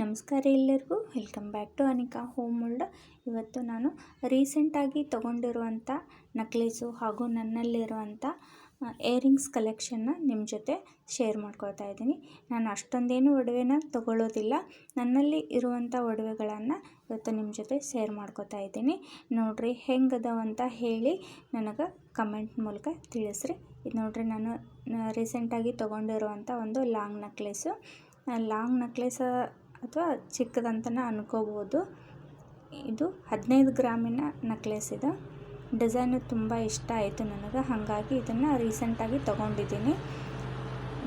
ನಮಸ್ಕಾರ ಎಲ್ಲರಿಗೂ, welcome back to Anika home world. ಇವತ್ತು ನಾನು ರೀಸೆಂಟಾಗಿ ತೊಗೊಂಡಿರುವಂಥ ನಕ್ಲೇಸು ಹಾಗೂ ನನ್ನಲ್ಲಿರುವಂಥ ಏರಿಂಗ್ಸ್ ಕಲೆಕ್ಷನ್ನ ನಿಮ್ಮ ಜೊತೆ ಶೇರ್ ಮಾಡ್ಕೊಳ್ತಾ ಇದ್ದೀನಿ. ನಾನು ಅಷ್ಟೊಂದೇನು ಒಡವೆನ ತೊಗೊಳ್ಳೋದಿಲ್ಲ, ನನ್ನಲ್ಲಿ ಇರುವಂಥ ಒಡವೆಗಳನ್ನು ಇವತ್ತು ನಿಮ್ಮ ಜೊತೆ ಶೇರ್ ಮಾಡ್ಕೊತಾ ಇದ್ದೀನಿ. ನೋಡಿರಿ ಹೆಂಗದವಂತ ಹೇಳಿ ನನಗೆ ಕಮೆಂಟ್ ಮೂಲಕ ತಿಳಿಸ್ರಿ. ಇದು ನೋಡಿರಿ, ನಾನು ರೀಸೆಂಟಾಗಿ ತೊಗೊಂಡಿರುವಂಥ ಒಂದು ಲಾಂಗ್ ನಕ್ಲೇಸ್ ಅಥವಾ ಚಿಕ್ಕದಂತನ ಅನ್ಕೋಬೋದು. ಇದು 15 ಗ್ರಾಮಿನ ನಕ್ಲೇಸ್. ಇದು ಡಿಸೈನು ತುಂಬ ಇಷ್ಟ ಆಯಿತು ನನಗೆ, ಹಾಗಾಗಿ ಇದನ್ನು ರೀಸೆಂಟಾಗಿ ತೊಗೊಂಡಿದ್ದೀನಿ.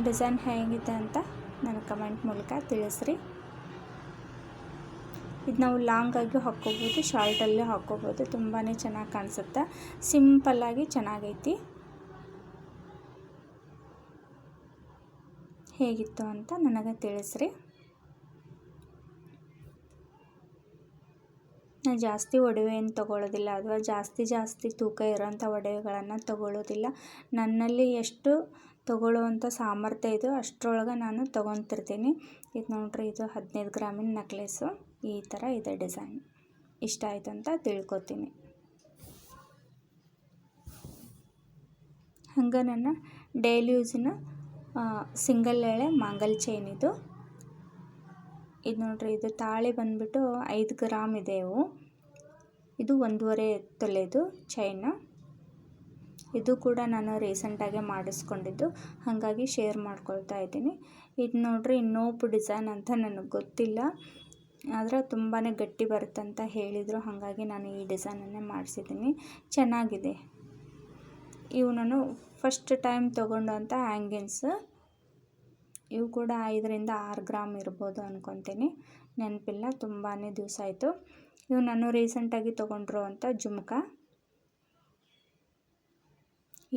ಡಿಸೈನ್ ಹೇಗಿದೆ ಅಂತ ನನಗೆ ಕಮೆಂಟ್ ಮೂಲಕ ತಿಳಿಸ್ರಿ. ಇದು ನಾವು ಲಾಂಗಾಗಿ ಹಾಕ್ಕೋಬೋದು, ಶಾರ್ಟಲ್ಲೇ ಹಾಕ್ಕೋಬೋದು. ತುಂಬಾ ಚೆನ್ನಾಗಿ ಕಾಣಿಸುತ್ತೆ, ಸಿಂಪಲ್ಲಾಗಿ ಚೆನ್ನಾಗೈತಿ. ಹೇಗಿತ್ತು ಅಂತ ನನಗೆ ತಿಳಿಸ್ರಿ. ನಾನು ಜಾಸ್ತಿ ಒಡವೆ ಏನು ತೊಗೊಳ್ಳೋದಿಲ್ಲ, ಅಥವಾ ಜಾಸ್ತಿ ತೂಕ ಇರೋಂಥ ಒಡವೆಗಳನ್ನು ತೊಗೊಳ್ಳೋದಿಲ್ಲ. ನನ್ನಲ್ಲಿ ಎಷ್ಟು ತೊಗೊಳ್ಳುವಂಥ ಸಾಮರ್ಥ್ಯ ಇದು ಅಷ್ಟರೊಳಗೆ ನಾನು ತೊಗೊತಿರ್ತೀನಿ. ಇದು ನೋಡ್ರಿ, ಇದು 15 ಗ್ರಾಮಿನ ನಕ್ಲೇಸು. ಈ ಥರ ಇದೆ ಡಿಸೈನ್. ಇಷ್ಟ ಆಯಿತು ಅಂತ ತಿಳ್ಕೊತೀನಿ. ಹಂಗೆ ನನ್ನ ಡೈಲಿ ಯೂಸಿನ ಸಿಂಗಲ್ ಎಳೆ ಮಾಂಗಲ್ ಚೈನ್ ಇದು ನೋಡ್ರಿ. ಇದು ತಾಳಿ ಬಂದ್ಬಿಟ್ಟು 5 ಗ್ರಾಮ್ ಇದೆ. ಇದು 1.5 ತೊಲೆದು ಚೈನು. ಇದು ಕೂಡ ನಾನು ರೀಸೆಂಟಾಗಿ ಮಾಡಿಸ್ಕೊಂಡಿದ್ದು, ಹಾಗಾಗಿ ಶೇರ್ ಮಾಡ್ಕೊಳ್ತಾ ಇದ್ದೀನಿ. ಇದು ನೋಡ್ರಿ, ನೋಪ್ ಡಿಸೈನ್ ಅಂತ ನನಗೆ ಗೊತ್ತಿಲ್ಲ, ಆದರೆ ತುಂಬಾ ಗಟ್ಟಿ ಬರುತ್ತಂತ ಹೇಳಿದರು, ಹಾಗಾಗಿ ನಾನು ಈ ಡಿಸೈನನ್ನೇ ಮಾಡಿಸಿದ್ದೀನಿ. ಚೆನ್ನಾಗಿದೆ. ಇವು ನಾನು ಫಸ್ಟ್ ಟೈಮ್ ತೊಗೊಂಡಂಥ ಹ್ಯಾಂಗಿನ್ಸ್. ಇವು ಕೂಡ 5ರಿಂದ 6 ಗ್ರಾಮ್ ಇರ್ಬೋದು ಅಂದ್ಕೊತೀನಿ, ನೆನಪಿಲ್ಲ, ತುಂಬಾ ದಿವಸ ಆಯಿತು. ಇವು ನಾನು ರೀಸೆಂಟಾಗಿ ತೊಗೊಂಡಿರುವಂಥ ಜುಮ್ಕ.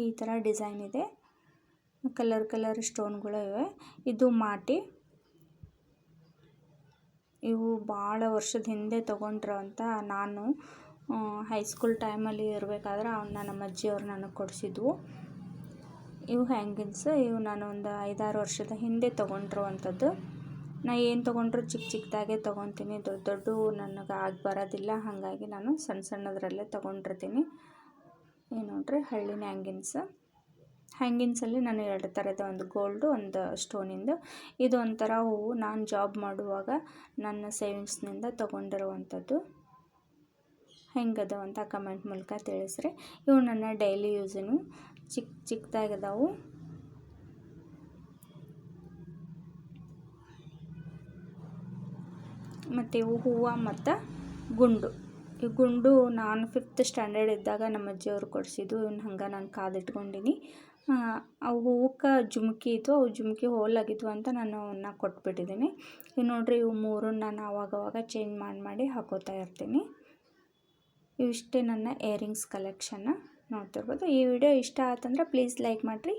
ಈ ಥರ ಡಿಸೈನ್ ಇದೆ, ಕಲರ್ ಸ್ಟೋನ್ಗಳು ಇವೆ. ಇದು ಮಾಟಿ. ಇವು ಭಾಳ ವರ್ಷದ ಹಿಂದೆ ತೊಗೊಂಡಿರೋವಂಥ, ನಾನು ಹೈಸ್ಕೂಲ್ ಟೈಮಲ್ಲಿ ಇರಬೇಕಾದ್ರೆ ನಮ್ಮ ಅಜ್ಜಿಯವರು ನನಗೆ ಕೊಡಿಸಿದ್ವು. ಇವು ಹ್ಯಾಂಗಿನ್ಸ್. ಇವು ನಾನು ಒಂದು 5-6 ವರ್ಷದ ಹಿಂದೆ ತೊಗೊಂಡಿರುವಂಥದ್ದು. ನಾ ಏನು ತೊಗೊಂಡ್ರು ಚಿಕ್ಕದಾಗೆ ತೊಗೊತೀನಿ, ದೊಡ್ಡ ನನಗೆ ಆಗಿ ಬರೋದಿಲ್ಲ, ಹಾಗಾಗಿ ನಾನು ಸಣ್ಣದ್ರಲ್ಲೇ ತೊಗೊಂಡಿರ್ತೀನಿ. ಏನು ನೋಡ್ರಿ, ಹಳ್ಳಿನ ಹ್ಯಾಂಗಿನ್ಸಲ್ಲಿ ನಾನು 2 ಥರದ, ಒಂದು ಗೋಲ್ಡು, ಒಂದು ಸ್ಟೋನಿಂದು. ಇದು ಒಂಥರ ಹೂವು. ನಾನು ಜಾಬ್ ಮಾಡುವಾಗ ನನ್ನ ಸೇವಿಂಗ್ಸ್ನಿಂದ ತೊಗೊಂಡಿರುವಂಥದ್ದು. ಹೆಂಗದು ಅಂತ ಕಮೆಂಟ್ ಮೂಲಕ ತಿಳಿಸ್ರಿ. ಇವು ನನ್ನ ಡೈಲಿ ಯೂಸಿನು ಚಿಕ್ಕದಾಗಿದ್ದಾವು. ಮತ್ತು ಇವು ಹೂವು ಮತ್ತು ಗುಂಡು. ಈ ಗುಂಡು ನಾನು 5th ಸ್ಟ್ಯಾಂಡರ್ಡ್ ಇದ್ದಾಗ ನಮ್ಮ ಅಜ್ಜಿಯವರು ಕೊಡಿಸಿದ್ದು. ಇವನ್ನ ಹಂಗೆ ನಾನು ಕಾದಿಟ್ಕೊಂಡಿನಿ. ಅವು ಹೂವಕ್ಕೆ ಜುಮ್ಕಿ ಇತ್ತು, ಅವು ಜುಮ್ಕಿ ಹೋಲಾಗಿದ್ವು ಅಂತ ನಾನು ಅವನ್ನ ಕೊಟ್ಬಿಟ್ಟಿದ್ದೀನಿ. ಇವು ನೋಡ್ರಿ, ಇವು 3 ನಾನು ಆವಾಗವಾಗ ಚೇಂಜ್ ಮಾಡಿ ಹಾಕೋತಾ ಇರ್ತೀನಿ. ಇವಿಷ್ಟೇ ನನ್ನ ಏರಿಂಗ್ಸ್ ಕಲೆಕ್ಷನ್ನ. ನೋಡ್ತಿರ್ಬೋದು. ಈ ವಿಡಿಯೋ ಇಷ್ಟ ಆತಂದ್ರೆ ಪ್ಲೀಸ್ ಲೈಕ್ ಮಾಡಿರಿ.